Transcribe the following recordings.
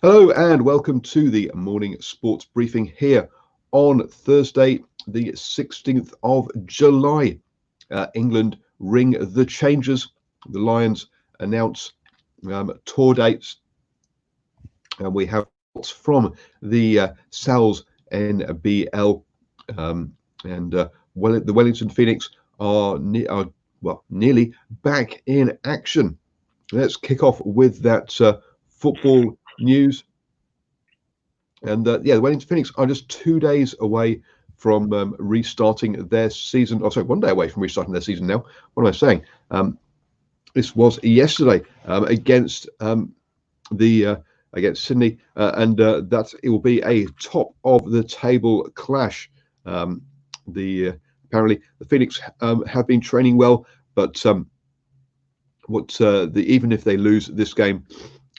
Hello and welcome to the morning sports briefing here on Thursday, the 16th of July. England ring the changes. The Lions announce tour dates, and we have from the Sal's NBL, and the Wellington Phoenix are nearly back in action. Let's kick off with that football news. And the Wellington Phoenix are just 2 days away from restarting their season. Oh, sorry, 1 day away from restarting their season now. What am I saying? This was yesterday against against Sydney, and that it will be a top of the table clash. Apparently the Phoenix have been training well, but even if they lose this game,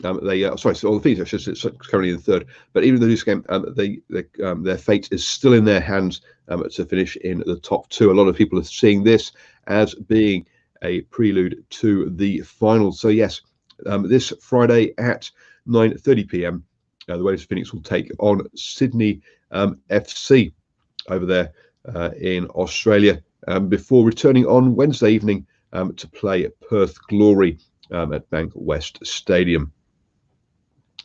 so the Phoenix are currently in third, but even in this game, their fate is still in their hands to finish in the top two. A lot of people are seeing this as being a prelude to the finals. So yes, this Friday at 9:30 p.m, the Wellington Phoenix will take on Sydney FC over there in Australia, before returning on Wednesday evening to play Perth Glory at Bank West Stadium.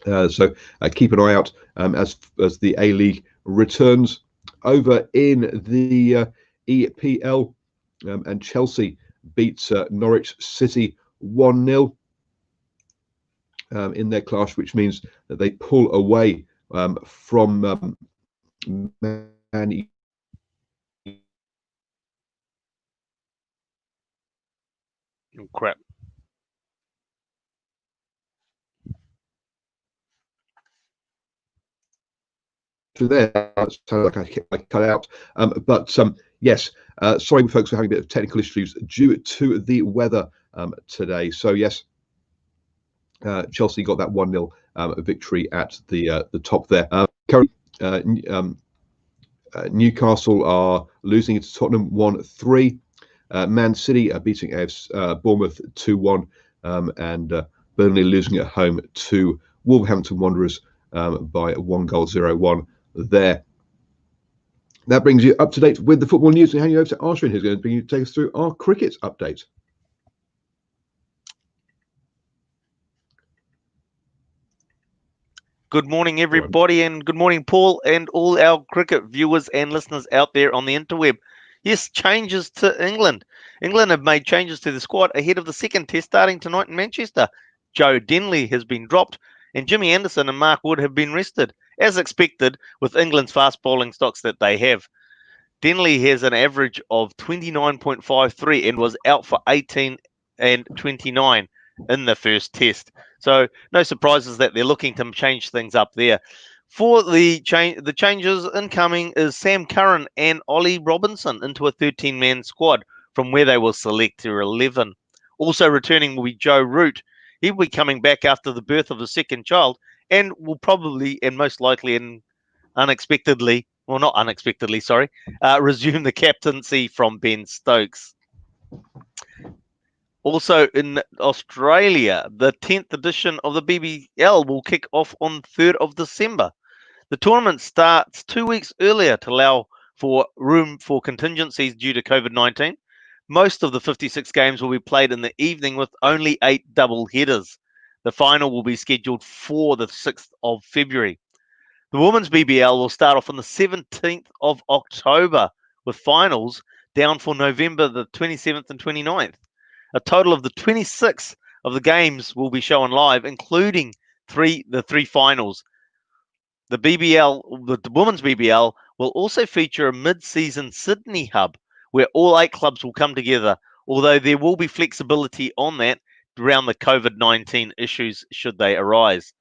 So keep an eye out as the A-League returns. Over in the EPL, and Chelsea beats Norwich City 1-0 in their clash, which means that they pull away from Man. Crap. There, sounds like I cut out, but yes, sorry folks, we're having a bit of technical issues due to the weather today. So yes, Chelsea got that 1-0 victory at the top there. Currently, Newcastle are losing to Tottenham 1-3. Man City are beating Bournemouth 2-1, and Burnley losing at home to Wolverhampton Wanderers by 1-0 there. That brings you up to date with the football news, and hand you over to Ashwin, who's going to take us through our cricket update. Good morning, everybody, and good morning, Paul, and all our cricket viewers and listeners out there on the interweb. Yes, changes to England. England have made changes to the squad ahead of the second test starting tonight in Manchester. Joe Denley has been dropped, and Jimmy Anderson and Mark Wood have been rested, as expected with England's fast bowling stocks that they have. Denley has an average of 29.53 and was out for 18 and 29 in the first test. So no surprises that they're looking to change things up there. For the changes incoming is Sam Curran and Ollie Robinson into a 13-man squad from where they will select their 11. Also returning will be Joe Root. He will be coming back after the birth of his second child and will probably and most likely and unexpectedly, well, not unexpectedly, sorry, resume the captaincy from Ben Stokes. Also in Australia, the 10th edition of the BBL will kick off on 3rd of December. The tournament starts 2 weeks earlier to allow for room for contingencies due to COVID-19. Most of the 56 games will be played in the evening with only 8 double headers. The final will be scheduled for the 6th of February. The Women's BBL will start off on the 17th of October with finals down for November the 27th and 29th. A total of the 26 of the games will be shown live, including the three finals. The Women's BBL will also feature a mid-season Sydney hub where all 8 clubs will come together, although there will be flexibility on that around the COVID-19 issues should they arise.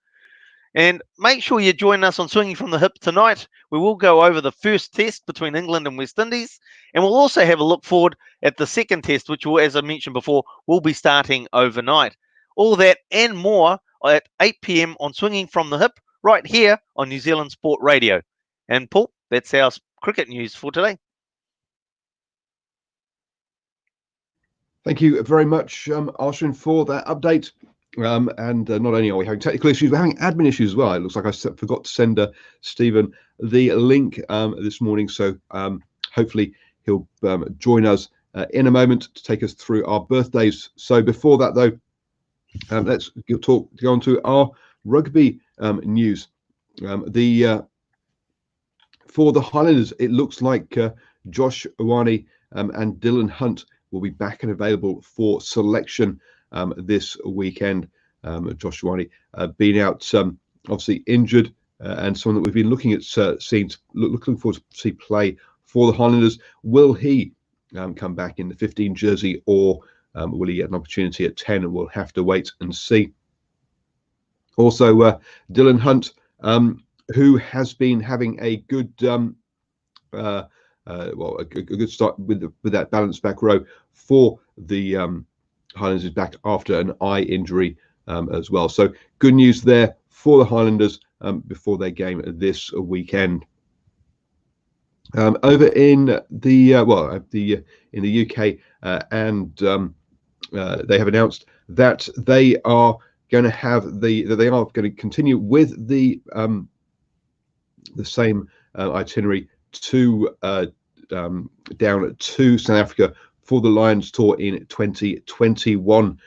And make sure you join us on Swinging from the Hip tonight. We will go over the first test between England and West Indies, and we'll also have a look forward at the second test, which will, as I mentioned before, will be starting overnight. All that and more at 8 p.m. on Swinging from the Hip, right here on New Zealand Sport Radio. And Paul, that's our cricket news for today. Thank you very much, Ashwin, for that update. And not only are we having technical issues, we're having admin issues as well. It looks like I forgot to send Stephen the link this morning. So hopefully he'll join us in a moment to take us through our birthdays. So before that, though, let's go on to our rugby news. For the Highlanders, it looks like Josh Ioane and Dylan Hunt will be back and available for selection this weekend. Josh Ioane being out, obviously injured, and someone that we've been looking at looking forward to see play for the Highlanders. Will he come back in the 15 jersey, or will he get an opportunity at 10? And we'll have to wait and see. Also, Dylan Hunt, who has been having a good a good start with that balanced back row for the Highlanders, is back after an eye injury as well. So good news there for the Highlanders before their game this weekend. Over in the in the UK, and they have announced that they are going to continue with the same itinerary down to South Africa for the Lions tour in 2021.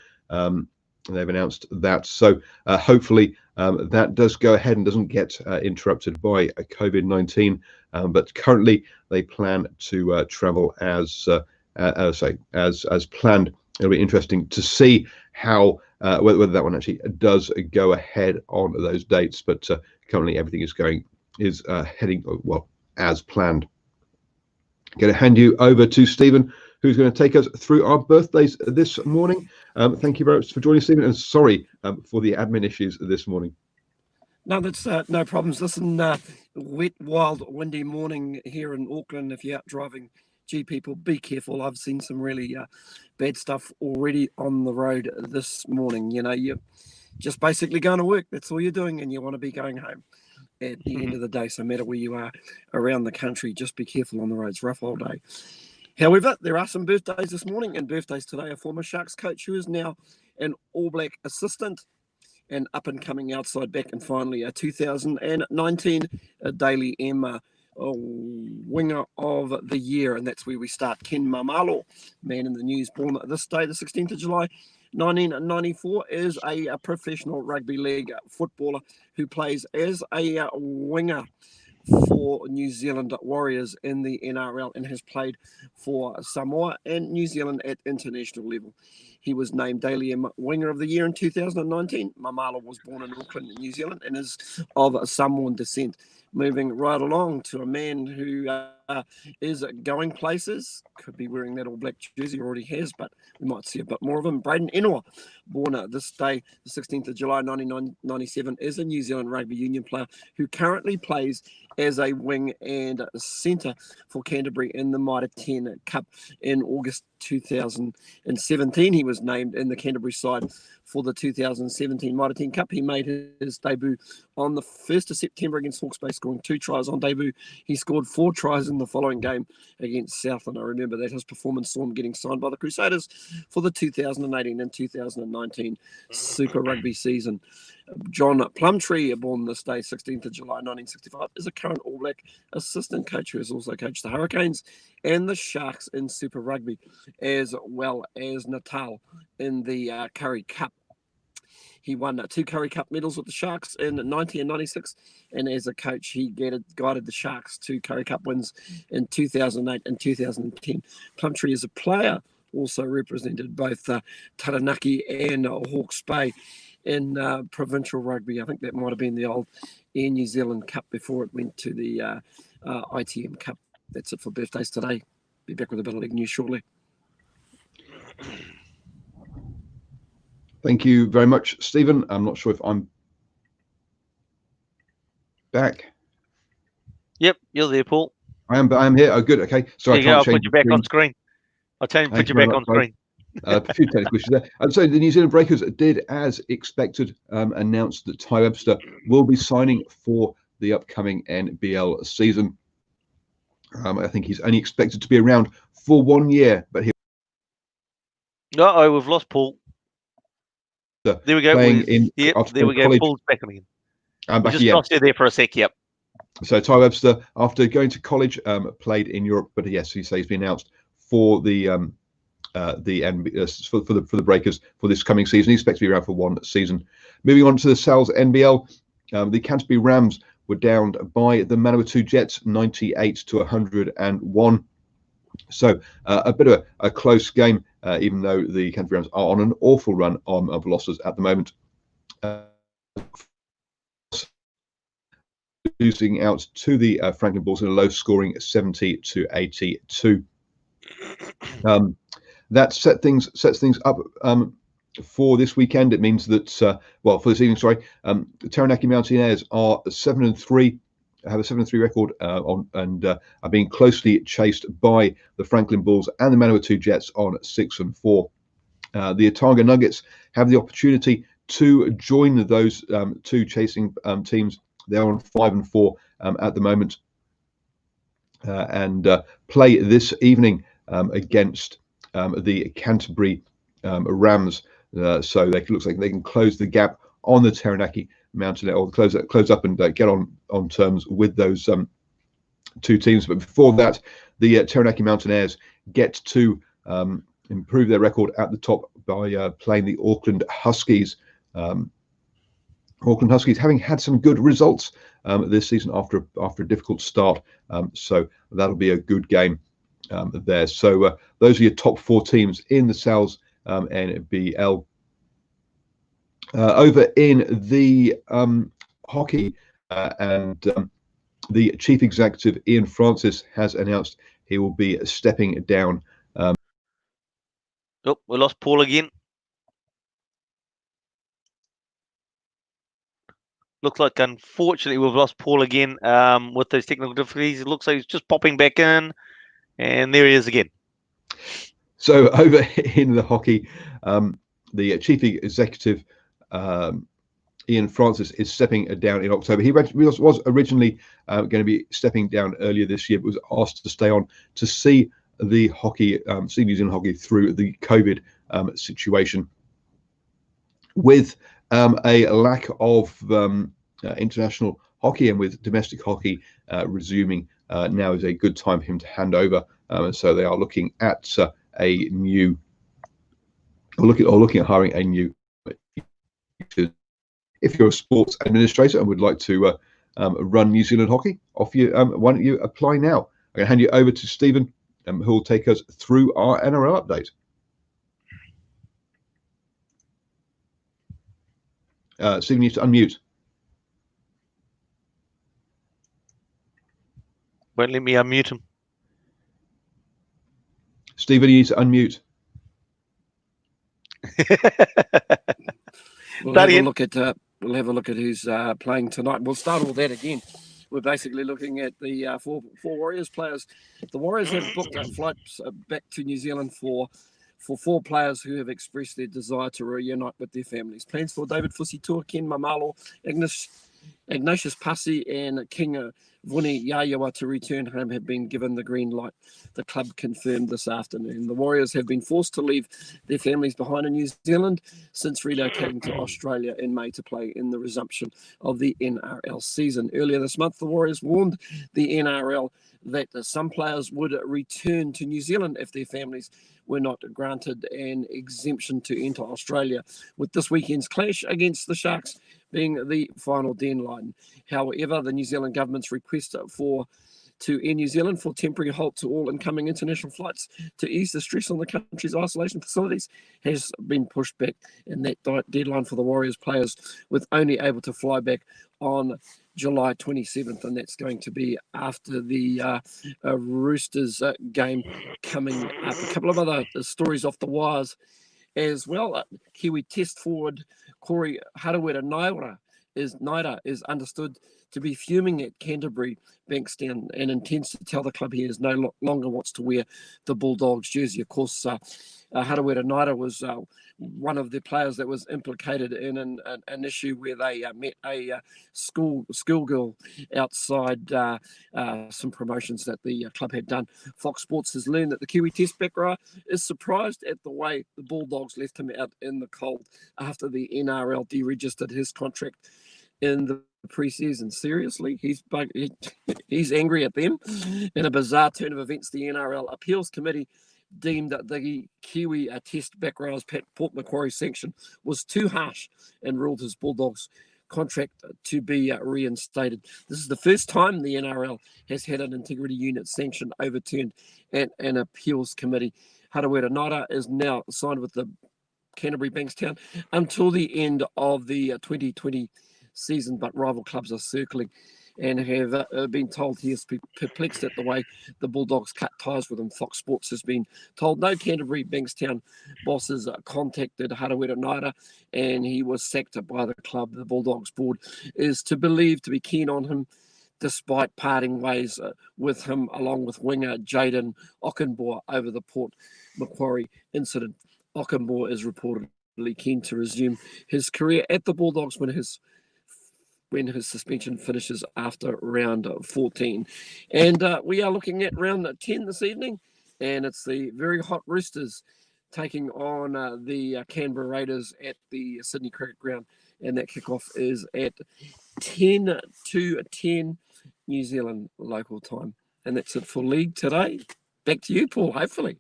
They've announced that, so hopefully that does go ahead and doesn't get interrupted by COVID-19. But currently they plan to travel as planned. It'll be interesting to see how whether that one actually does go ahead on those dates. But currently everything is heading well as planned. I'm going to hand you over to Stephen, who's going to take us through our birthdays this morning. Thank you very much for joining, Stephen, and sorry for the admin issues this morning. No, that's no problems. Listen, wet, wild, windy morning here in Auckland. If you're out driving, gee, people, be careful. I've seen some really bad stuff already on the road this morning. You know, you're just basically going to work. That's all you're doing, and you want to be going home at the end of the day. So no matter where you are around the country, just be careful on the roads. Rough old day. However, there are some birthdays this morning, and birthdays today. A former Sharks coach who is now an All Black assistant and up-and-coming outside back, and finally a 2019 Daily M Winger of the Year, and that's where we start. Ken Mamalo, man in the news, born this day, the 16th of July, 1994, is a professional rugby league footballer who plays as a winger for New Zealand Warriors in the NRL and has played for Samoa and New Zealand at international level. He was named Daily M Winger of the Year in 2019. Mamalo was born in Auckland, New Zealand, and is of Samoan descent. Moving right along to a man who is going places, could be wearing that All Black jersey, already has, but we might see a bit more of him. Braden Enoa, born this day, the 16th of July, 1997, is a New Zealand rugby union player who currently plays as a wing and centre for Canterbury in the Mitre 10 Cup. In August 2017, he was named in the Canterbury side for the 2017 Mitre 10 Cup. He made his debut on the 1st of September against Hawke's Bay, scoring 2 tries on debut. He scored 4 tries in the following game against Southland. I remember that his performance saw him getting signed by the Crusaders for the 2018 and 2019 Super Rugby season. John Plumtree, born this day, 16th of July, 1965, is a current All Black assistant coach who has also coached the Hurricanes and the Sharks in Super Rugby, as well as Natal in the Curry Cup. He won 2 Curry Cup medals with the Sharks in 90 and 96, and as a coach, he guided the Sharks to Curry Cup wins in 2008 and 2010. Plumtree, as a player, also represented both Taranaki and Hawke's Bay in provincial rugby. I think that might have been the old Air New Zealand Cup before it went to the ITM Cup. That's it for birthdays today. Be back with a bit of league news shortly. Thank you very much, Stephen. I'm not sure if I'm back. Yep, you're there, Paul. I am here. Oh, good. Okay. Sorry, I'll put you back on screen. I'll tell you to put you back on screen. A few technical issues there. And so the New Zealand Breakers did, as expected, announce that Ty Webster will be signing for the upcoming NBL season. I think he's only expected to be around for 1 year, but Uh-oh, we've lost Paul. There we go. playing in Yep, after there we go. college. Paul's back on again. We Back just again. lost you there for a sec. Yep. So Ty Webster, after going to college, played in Europe, but yes, he says he's been announced for the for the Breakers for this coming season. He's expected to be around for one season. Moving on to the Sal's NBL, the Canterbury Rams were downed by the Manawatu Jets 98 to 101. So a bit of a close game, even though the Canterbury Rams are on an awful run of losses at the moment. Losing out to the Franklin Bulls in a low-scoring 70 to 82. That sets things up for this weekend. It means that for this evening, sorry, the Taranaki Mountaineers are 7-3, have a 7-3 record and are being closely chased by the Franklin Bulls and the Manawatu Jets on 6-4. The Otago Nuggets have the opportunity to join those two chasing teams. They're on 5-4 at the moment, and play this evening against the Canterbury Rams. So it looks like they can close the gap on the Taranaki Mountaineers, or close up and get on terms with those two teams. But before that, the Taranaki Mountaineers get to improve their record at the top by playing the Auckland Huskies. Auckland Huskies having had some good results this season after a difficult start, so that'll be a good game there. So those are your top four teams in the Sal's NBL. Over in the hockey, and the chief executive Ian Francis has announced he will be stepping down. Oh, we lost Paul again. Looks like, unfortunately, we've lost Paul again with those technical difficulties. It looks like he's just popping back in, and there he is again. So over in the hockey, the chief executive, Ian Francis, is stepping down in October. He was originally going to be stepping down earlier this year, but was asked to stay on to see the hockey, see New Zealand hockey through the COVID situation. With a lack of international hockey and with domestic hockey resuming, now is a good time for him to hand over. And so they are looking at looking at hiring a new. If you're a sports administrator and would like to run New Zealand hockey, why don't you apply now? I'm going to hand you over to Stephen, who will take us through our NRL update. Stephen, you need to unmute. Won't let me unmute him. Stephen, you need to unmute. We'll have a look at who's playing tonight. We'll start all that again. We're basically looking at the four Warriors players. The Warriors have booked flights back to New Zealand for four players who have expressed their desire to reunite with their families. Plans for David Fusitua, Ken Mamalo, Ignatius Pasi, and King Vuni Yayawa to return home have been given the green light. The club confirmed this afternoon. The Warriors have been forced to leave their families behind in New Zealand since relocating to Australia in May to play in the resumption of the NRL season. Earlier this month, the Warriors warned the NRL that some players would return to New Zealand if their families were not granted an exemption to enter Australia, with this weekend's clash against the Sharks being the final deadline. However, the New Zealand government's request to Air New Zealand for temporary halt to all incoming international flights to ease the stress on the country's isolation facilities has been pushed back, and that deadline for the Warriors players with only able to fly back on July 27th, and that's going to be after the Roosters game coming up. A couple of other stories off the wires as well. Kiwi test forward Corey Harawira-Naera is understood to be fuming at Canterbury Bankstown and intends to tell the club he is no longer wants to wear the Bulldogs jersey. Of course, Harawira-Naera one of the players that was implicated in an issue where they met a schoolgirl outside some promotions that the club had done. Fox Sports has learned that the Kiwi Test back rower is surprised at the way the Bulldogs left him out in the cold after the NRL deregistered his contract in the preseason. Seriously, he's angry at them. In a bizarre turn of events, the NRL Appeals Committee deemed that the Kiwi Test back rower's Port Macquarie sanction was too harsh and ruled his Bulldogs contract to be reinstated. This is the first time the NRL has had an integrity unit sanction overturned at an appeals committee. Harawira Naira is now signed with the Canterbury Bankstown until the end of the 2020 season, but rival clubs are circling and have been told he is perplexed at the way the Bulldogs cut ties with him. Fox Sports has been told no Canterbury Bankstown bosses contacted Harawira Naira, and he was sacked by the club. The Bulldogs board is to be keen on him, despite parting ways with him along with winger Jaden Ockenbaugh over the Port Macquarie incident. Ockenbaugh is reportedly keen to resume his career at the Bulldogs when his suspension finishes after round 14. And we are looking at round 10 this evening, and it's the very hot Roosters taking on the Canberra Raiders at the Sydney Cricket Ground, and that kickoff is at 10 to 10 New Zealand local time. And that's it for League today. Back to you, Paul, hopefully.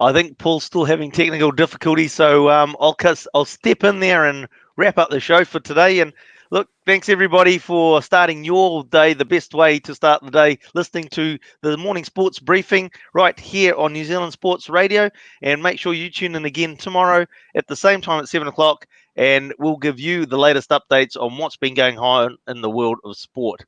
I think Paul's still having technical difficulties, so I'll step in there and wrap up the show for today. And look, thanks everybody for starting your day the best way to start the day, listening to the morning sports briefing right here on New Zealand Sports Radio. And make sure you tune in again tomorrow at the same time at 7 o'clock, and we'll give you the latest updates on what's been going on in the world of sport.